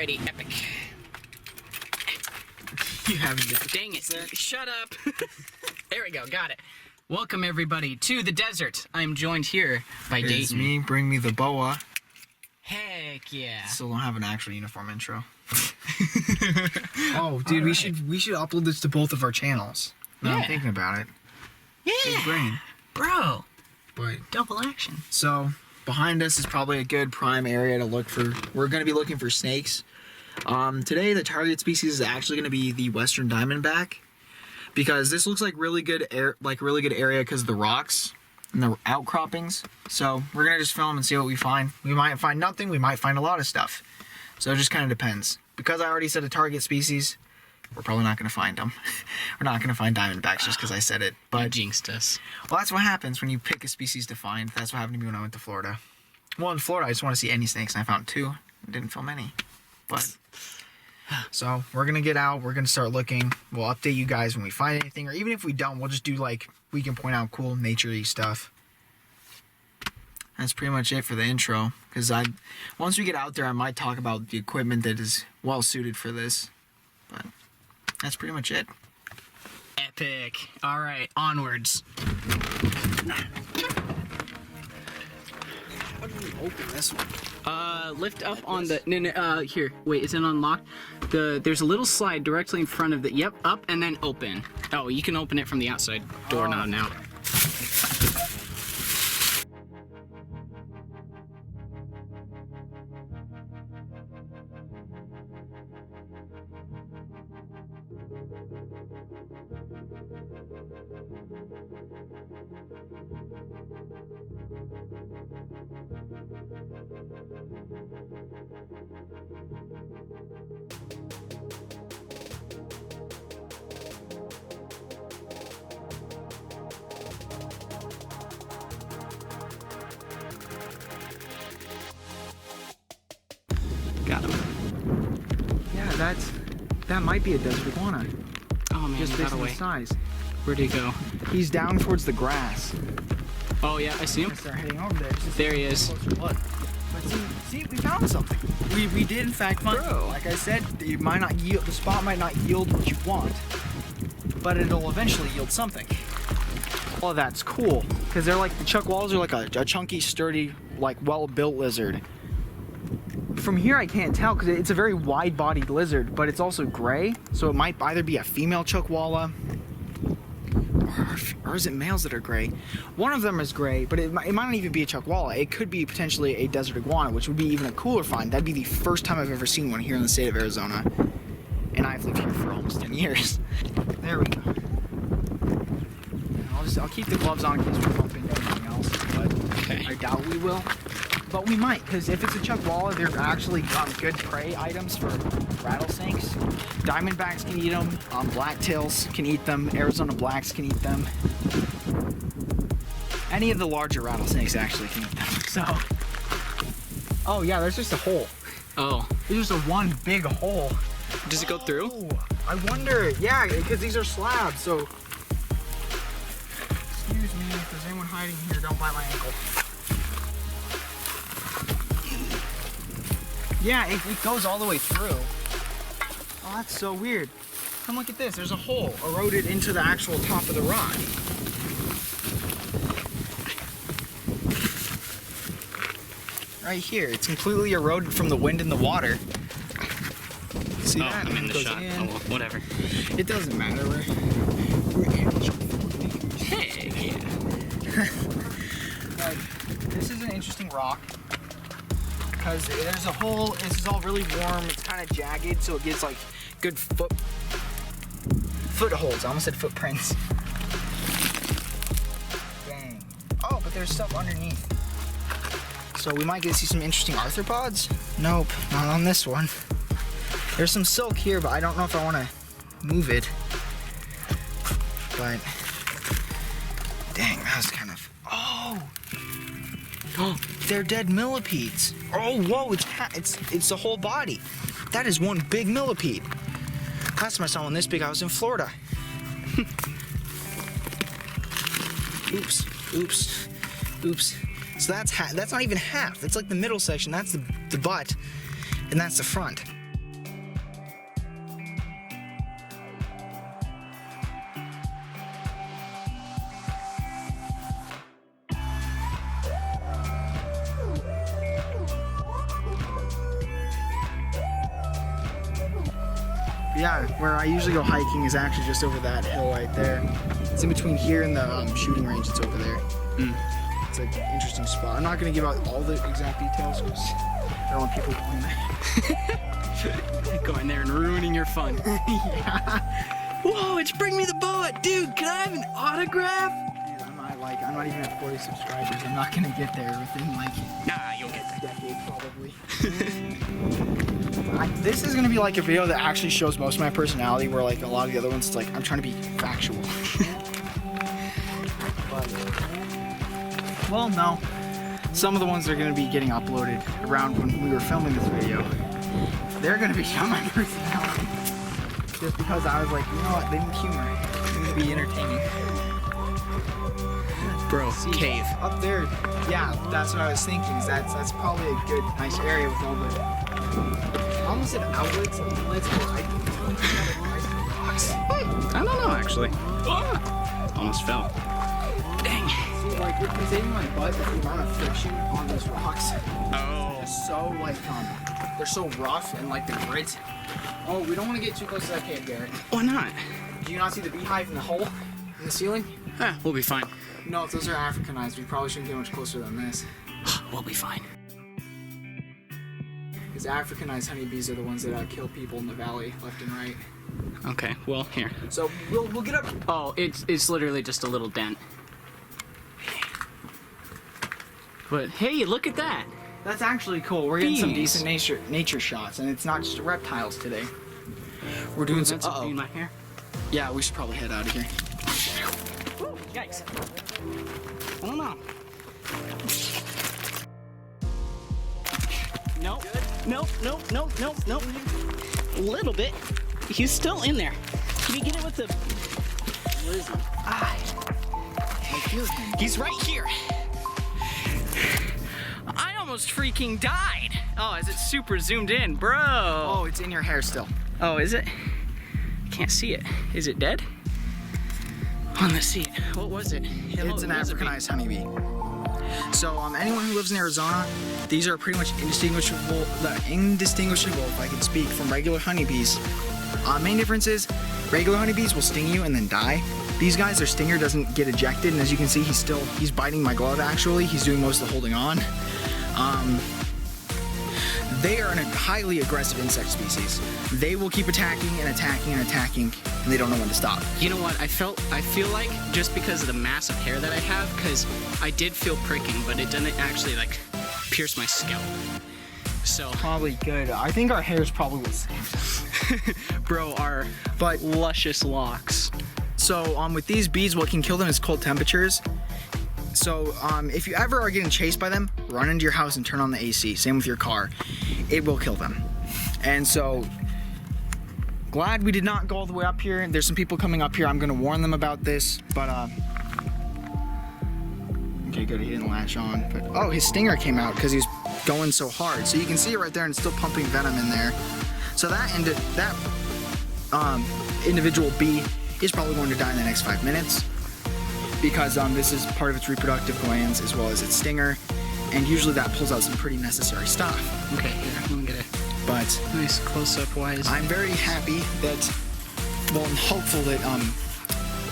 Alrighty, epic. You haven't. Dang it. Shut up. There we go, got it. Welcome everybody to the desert. I'm joined here by Dayton. It's me, bring me the boa. Heck yeah. Still don't have an actual uniform intro. Oh, dude, we should upload this to both of our channels. Now I'm thinking about it. Yeah. Big brain. Bro. But Double action. so behind us is probably a good prime area to look for. We're gonna be looking for snakes. Today the target species is actually gonna be the western diamondback, because this looks like really good area because of the rocks and the outcroppings. So we're gonna just film and see what we find. We might find nothing. We might find a lot of stuff. So it just kind of depends. Because I already said a target species, we're probably not gonna find them. We're not gonna find diamondbacks just because I said it. But You jinxed us. well, that's what happens when you pick a species to find. That's what happened to me when I went to Florida. Well, in Florida, I just want to see any snakes, and I found 2. I didn't film any. But so we're gonna get out. We're gonna start looking. We'll update you guys when we find anything, or even if we don't, we'll just do like we can point out cool nature-y stuff. That's pretty much it for the intro. Because once we get out there, I might talk about the equipment that is well suited for this. But that's pretty much it. Epic. Alright, onwards. How do we open this one? Lift up on the here. Wait, is it unlocked? There's a little slide directly in front of the up and then open. Oh, you can open it from the outside doorknob now. Got him. Yeah, that might be a desert iguana. Oh man, Just he based got on away. the size. Where'd he go? He's down towards the grass. Oh yeah, I see him. Start heading over there. Just There he is. But see, we found something. We did in fact find. Bro. Like I said, it might not yield. The spot might not yield what you want, but it'll eventually yield something. Oh, that's cool. Because they're like the chuckwallas are like a chunky, sturdy, like well-built lizard. From here, I can't tell because it's a very wide-bodied lizard, but it's also gray, so it might either be a female chuckwalla, or is it males that are gray? One of them is gray, but it might not even be a chuckwalla. It could be potentially a desert iguana, which would be even a cooler find. That'd be the first time I've ever seen one here in the state of Arizona, and I've lived here for almost 10 years. There we go. I'll keep the gloves on in case we bump into anything else, but Okay. I doubt we will. But we might, because if it's a chuckwalla, they're actually good prey items for rattlesnakes. Diamondbacks can eat them. Blacktails can eat them. Arizona blacks can eat them. Any of the larger rattlesnakes actually can eat them. So, oh yeah, there's just a hole. Oh. There's just one big hole. Does it go through? Oh, I wonder. Yeah, because these are slabs. So, excuse me, if there's anyone hiding here, don't bite my ankle. Yeah, it goes all the way through. Oh, that's so weird. Come look at this. There's a hole eroded into the actual top of the rock. Right here. It's completely eroded from the wind and the water. See Oh, that? I'm in the Goes shot. in. Oh, well, whatever. It doesn't matter. We're amateur. Heck yeah. But this is an interesting rock. Because there's a hole, this is all really warm, it's kind of jagged, so it gives like good footholds. I almost said footprints. Dang. Oh, but there's stuff underneath. So we might get to see some interesting arthropods? Nope, not on this one. There's some silk here, but I don't know if I want to move it. But, dang, that was kind of, oh! Oh, they're dead millipedes. Oh, whoa, it's the whole body. That is one big millipede. Last time I saw one this big, I was in Florida. Oops, oops, oops. So that's not even half. That's like the middle section. That's the butt, and that's the front. Yeah, where I usually go hiking is actually just over that hill right there. It's in between here and the shooting range. It's over there. It's an interesting spot. I'm not going to give out all the exact details because I don't want people going there. Going there and ruining your fun. Yeah. Whoa, it's Bring Me the Boa. Dude, can I have an autograph? Dude, I'm not even at 40 subscribers. I'm not going to get there within like Nah, you'll get a decade probably. This is going to be like a video that actually shows most of my personality, where like a lot of the other ones, it's like I'm trying to be factual. Well, no. Some of the ones that are going to be getting uploaded around when we were filming this video, they're going to be showing my personality. Just because I was like, you know what, they need humor. They need to be entertaining. Bro, See, cave. Up there, yeah, that's what I was thinking. Is that's probably a good, nice area with all the, I almost said outlets and inlets, but I I don't know, actually. Almost fell. Dang. See, like, it's hitting my butt with the amount of friction on those rocks. Oh. They're so, like, they're so rough and, like, the grit. Oh, we don't want to get too close to that cave, Garrett. Why not? Do you not see the beehive in the hole in the ceiling? We'll be fine. No, those are Africanized. We probably shouldn't get much closer than this. We'll be fine. Because Africanized honeybees are the ones that kill people in the valley, left and right. Okay, well, here. So we'll get up. Oh, it's literally just a little dent. But hey, look at that. That's actually cool. We're getting some Bees. decent nature shots, and it's not just reptiles today. We're doing some. That's a bee in my hair. Yeah, we should probably head out of here. Ooh, yikes. I don't know. Nope. Nope. A little bit. He's still in there. Can you get it with the... Where is he? I feel him. He's right here. I almost freaking died. Oh, is it super zoomed in, bro? Oh, it's in your hair still. Oh, is it? Can't see it. Is it dead? Oh, let's see. What was it? It's an Africanized honeybee. So, anyone who lives in Arizona, these are pretty much indistinguishable, if I can speak, from regular honeybees. Main difference is, regular honeybees will sting you and then die. These guys, their stinger doesn't get ejected, and as you can see, he's biting my glove actually. He's doing most of the holding on. They are a highly aggressive insect species. They will keep attacking and attacking and attacking, and they don't know when to stop. You know what? I feel like just because of the massive hair that I have, because I did feel pricking, but it didn't actually like pierce my scalp. So Probably good. I think our hair is probably what saved us. bro, our luscious locks. So with these bees, what can kill them is cold temperatures. So if you ever are getting chased by them, run into your house and turn on the AC. Same with your car. It will kill them. And so glad we did not go all the way up here. There's some people coming up here. I'm gonna warn them about this, but okay, good, he didn't latch on. But oh, his stinger came out because he was going so hard. So you can see it right there, and it's still pumping venom in there. So that individual bee is probably going to die in the next 5 minutes, because this is part of its reproductive glands as well as its stinger, and usually that pulls out some pretty necessary stuff. Okay, here, I'm gonna get a But nice close-up wise. I'm very happy that, well, I'm hopeful that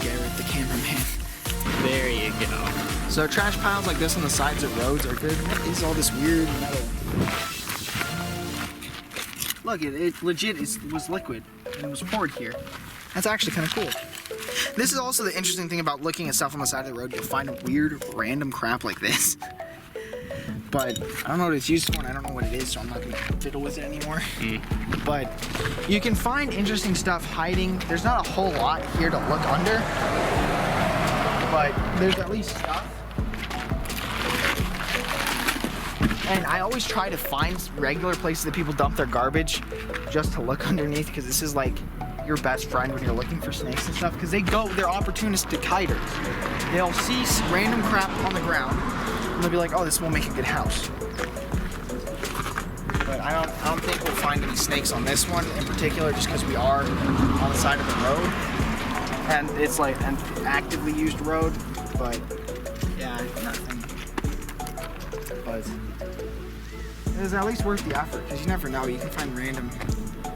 Garrett, the cameraman. There you go. So trash piles like this on the sides of roads are good. What is all this weird metal? Look, it legit was liquid and was poured here. That's actually kind of cool. This is also the interesting thing about looking at stuff on the side of the road. You'll find weird, random crap like this. But I don't know what it's used for, and I don't know what it is, so I'm not gonna fiddle with it anymore. But you can find interesting stuff hiding. There's not a whole lot here to look under, but there's at least stuff. And I always try to find regular places that people dump their garbage just to look underneath, because this is like your best friend when you're looking for snakes and stuff, because they're opportunistic hiters. They'll see random crap on the ground and they'll be like, oh, this will make a good house. But I don't think we'll find any snakes on this one in particular, just because we are on the side of the road and it's like an actively used road. But yeah, nothing. But it is at least worth the effort, because you never know, you can find random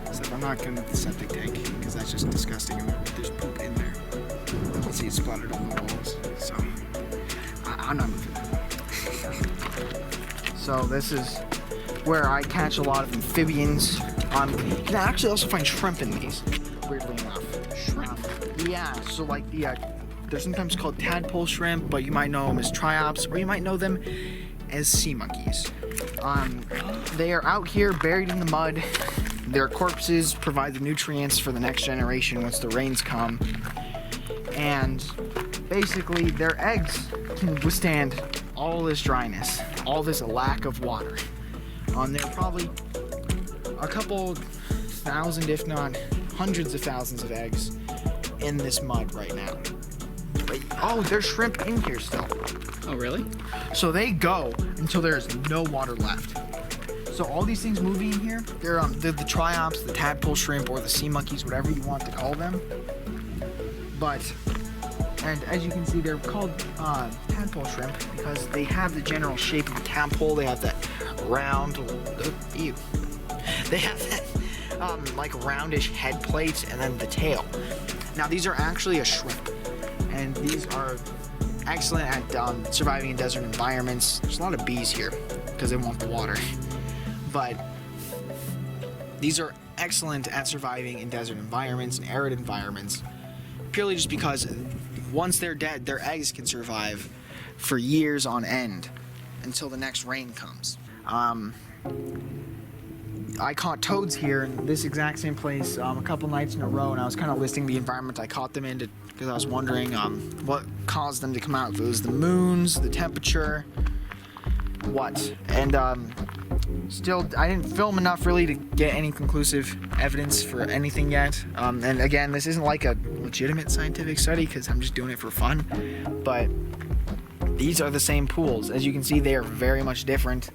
Except I'm not going to the septic tank because that's just disgusting and there's poop in there. You can see it splattered on the walls. So I'm not moving that. So this is where I catch a lot of amphibians. You can actually also find shrimp in these, weirdly enough. Shrimp? Yeah, so like they're sometimes called tadpole shrimp, but you might know them as triops, or you might know them as sea monkeys. They are out here buried in the mud. Their corpses provide the nutrients for the next generation once the rains come. And basically their eggs can withstand all this dryness, all this lack of water. There are probably a couple thousand, if not hundreds of thousands of eggs in this mud right now. But, oh, there's shrimp in here still. Oh, really? So they go until there's no water left. So all these things moving in here, they're the triops, the tadpole shrimp, or the sea monkeys, whatever you want to call them. And as you can see, they're called tadpole shrimp because they have the general shape of a tadpole. They have that round, they have that like roundish head plate and then the tail. Now these are actually a shrimp, and these are excellent at surviving in desert environments. There's a lot of bees here because they want the water, but these are excellent at surviving in desert environments and arid environments, purely just because once they're dead, their eggs can survive for years on end until the next rain comes. I caught toads here in this exact same place a couple nights in a row, and I was kind of listing the environment I caught them in because I was wondering what caused them to come out. If it was the moons, the temperature, what. And still, I didn't film enough really to get any conclusive evidence for anything yet. And again, this isn't like a legitimate scientific study because I'm just doing it for fun. But these are the same pools. As you can see, they are very much different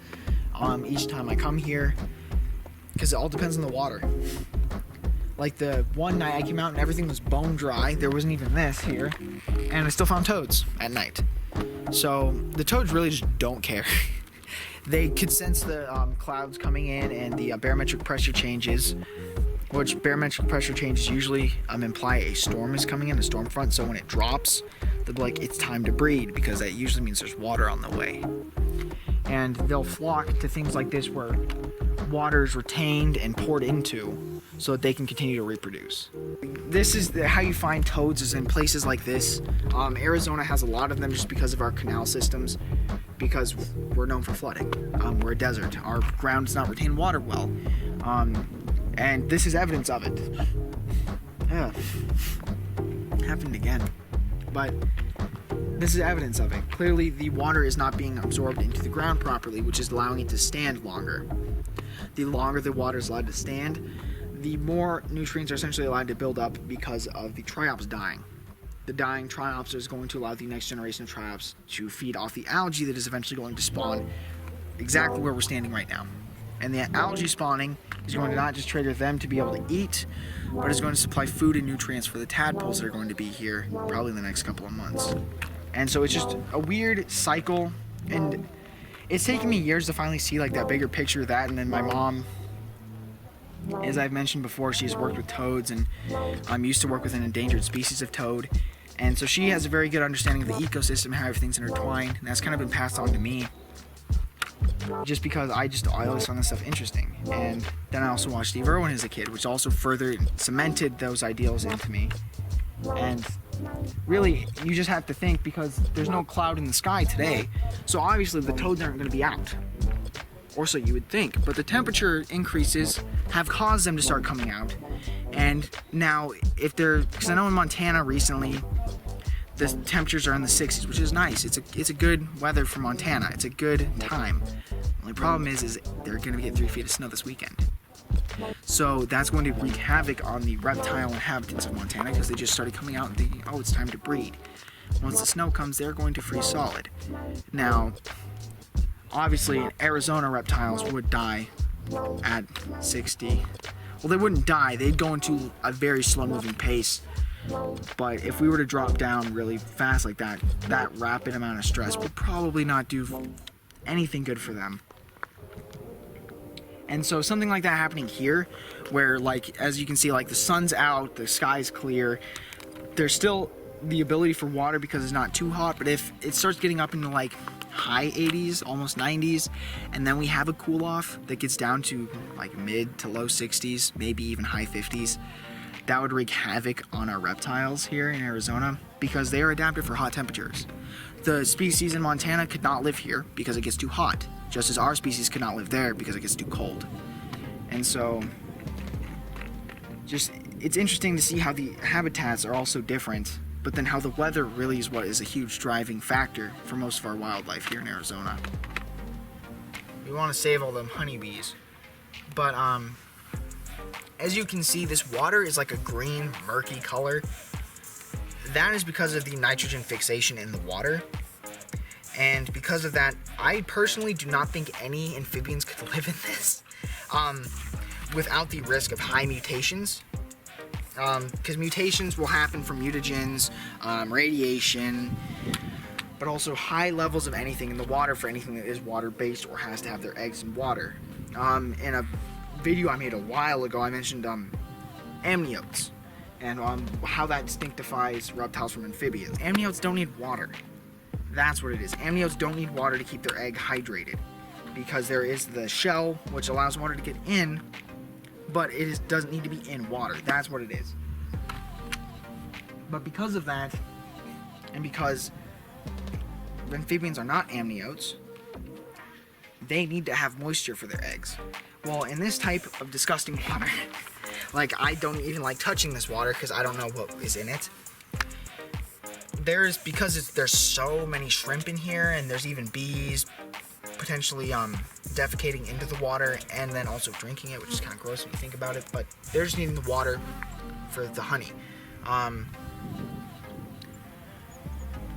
each time I come here because it all depends on the water. Like the one night I came out and everything was bone dry. There wasn't even this here. And I still found toads at night. So the toads really just don't care. They could sense the clouds coming in and the barometric pressure changes, which barometric pressure changes usually imply a storm is coming in, a storm front. So when it drops, they'll be like, it's time to breed, because that usually means there's water on the way. And they'll flock to things like this where water is retained and poured into so that they can continue to reproduce. This is how you find toads, is in places like this. Arizona has a lot of them just because of our canal systems, because we're known for flooding. We're a desert. Our ground does not retain water well. And this is evidence of it. Yeah. Happened again. But this is evidence of it. Clearly the water is not being absorbed into the ground properly, which is allowing it to stand longer. The longer the water is allowed to stand, the more nutrients are essentially allowed to build up because of the triops dying. The dying triops is going to allow the next generation of triops to feed off the algae that is eventually going to spawn exactly where we're standing right now. And the algae spawning is going to not just trigger them to be able to eat, but is going to supply food and nutrients for the tadpoles that are going to be here probably in the next couple of months. And so it's just a weird cycle, and it's taken me years to finally see like that bigger picture of that. And then my mom, as I've mentioned before, she's worked with toads, and used to work with an endangered species of toad. And so she has a very good understanding of the ecosystem, how everything's intertwined, and that's kind of been passed on to me. Just because I always found this stuff interesting. And then I also watched Steve Irwin as a kid, which also further cemented those ideals into me. And really, you just have to think, because there's no cloud in the sky today, so obviously the toads aren't going to be out. Or so you would think. But the temperature increases have caused them to start coming out. And now, because I know in Montana recently, the temperatures are in the 60s, which is nice. It's a good weather for Montana. It's a good time. The only problem is they're going to get 3 feet of snow this weekend. So that's going to wreak havoc on the reptile inhabitants of Montana, because they just started coming out and thinking, oh, it's time to breed. Once the snow comes, they're going to freeze solid. Now, obviously, Arizona reptiles would die at 60. Well, they wouldn't die. They'd go into a very slow-moving pace. But if we were to drop down really fast like that, that rapid amount of stress would probably not do anything good for them. And so something like that happening here, where like, as you can see, like the sun's out, the sky's clear, there's still the ability for water because it's not too hot, but if it starts getting up into like high 80s, almost 90s, and then we have a cool off that gets down to like mid to low 60s, maybe even high 50s, that would wreak havoc on our reptiles here in Arizona because they are adapted for hot temperatures. The species in Montana could not live here because it gets too hot, just as our species could not live there because it gets too cold. And so just it's interesting to see how the habitats are also different, but then how the weather really is what is a huge driving factor for most of our wildlife here in Arizona. We want to save all them honeybees, but as you can see, this water is like a green, murky color. That is because of the nitrogen fixation in the water. And because of that, I personally do not think any amphibians could live in this without the risk of high mutations. Because mutations will happen from mutagens, radiation, but also high levels of anything in the water for anything that is water-based or has to have their eggs in water. In a video I made a while ago, I mentioned amniotes and how that distinctifies reptiles from amphibians. Amniotes don't need water. That's what it is. Amniotes don't need water to keep their egg hydrated because there is the shell which allows water to get in, but doesn't need to be in water. That's what it is. But because of that, and because amphibians are not amniotes, they need to have moisture for their eggs. Well, in this type of disgusting water, like I don't even like touching this water because I don't know what is in it. There's so many shrimp in here, and there's even bees potentially defecating into the water and then also drinking it, which is kind of gross when you think about it, but they're just needing the water for the honey.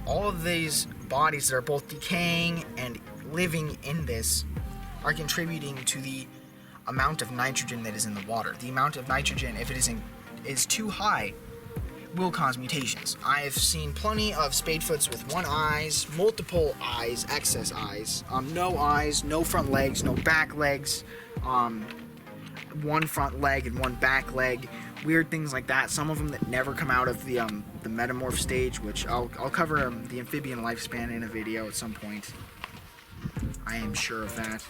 All of these bodies that are both decaying and living in this are contributing to the amount of nitrogen that is in the water. The amount of nitrogen, if it is too high, will cause mutations. I have seen plenty of spadefoots with one eyes, multiple eyes, excess eyes, no eyes, no front legs, no back legs, one front leg and one back leg, weird things like that. Some of them that never come out of the metamorph stage, which I'll cover the amphibian lifespan in a video at some point. I am sure of that.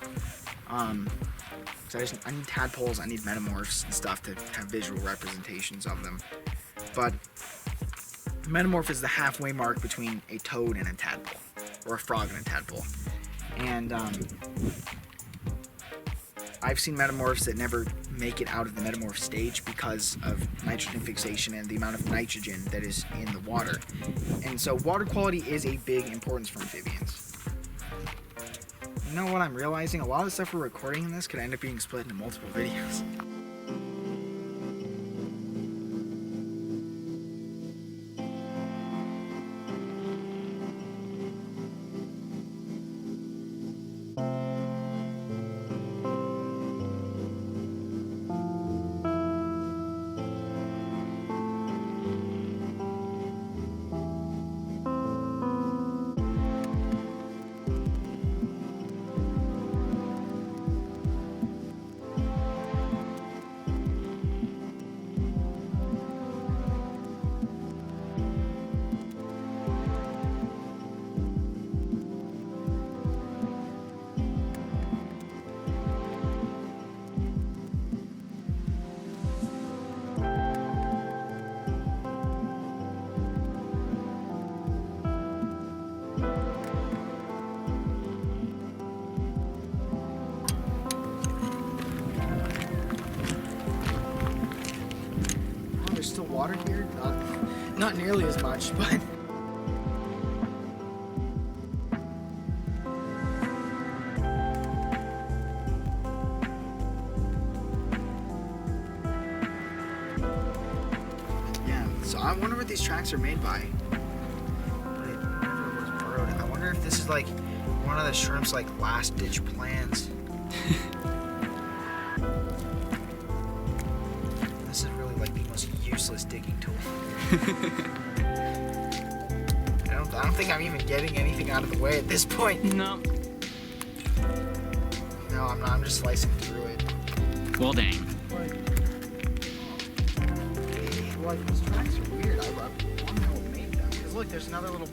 So I need tadpoles, I need metamorphs and stuff to have visual representations of them. But metamorph is the halfway mark between a toad and a tadpole, or a frog and a tadpole. And I've seen metamorphs that never make it out of the metamorph stage because of nitrogen fixation and the amount of nitrogen that is in the water. And so water quality is a big importance for amphibians. You know what I'm realizing? A lot of the stuff we're recording in this could end up being split into multiple videos. Still water here? Not nearly as much, but yeah. So I wonder what these tracks are made by. I wonder if this is like one of the shrimp's like last ditch plans. This is really like the most useless digging tool. I don't think I'm even getting anything out of the way at this point. No. No, I'm not. I'm just slicing through it. Well, dang. Like these tracks are weird. I want to know what made them. Because look, there's another little.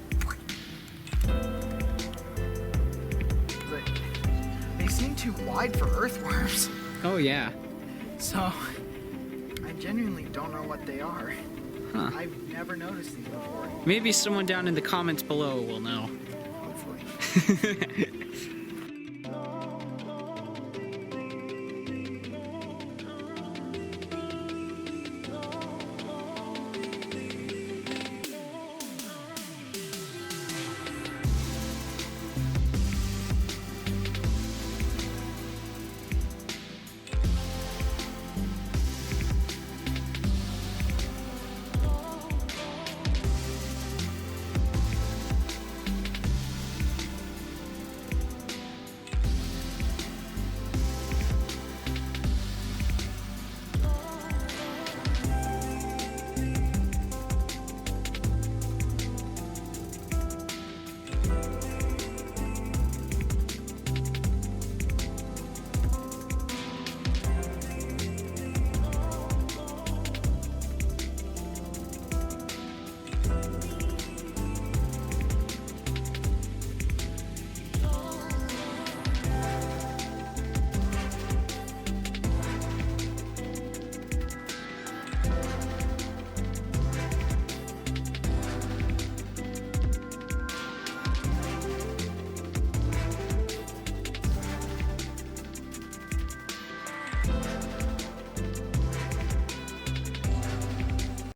Like, they seem too wide for earthworms. Oh, yeah. So, I genuinely don't know what they are. Huh. I've never noticed these before. Maybe someone down in the comments below will know. Hopefully.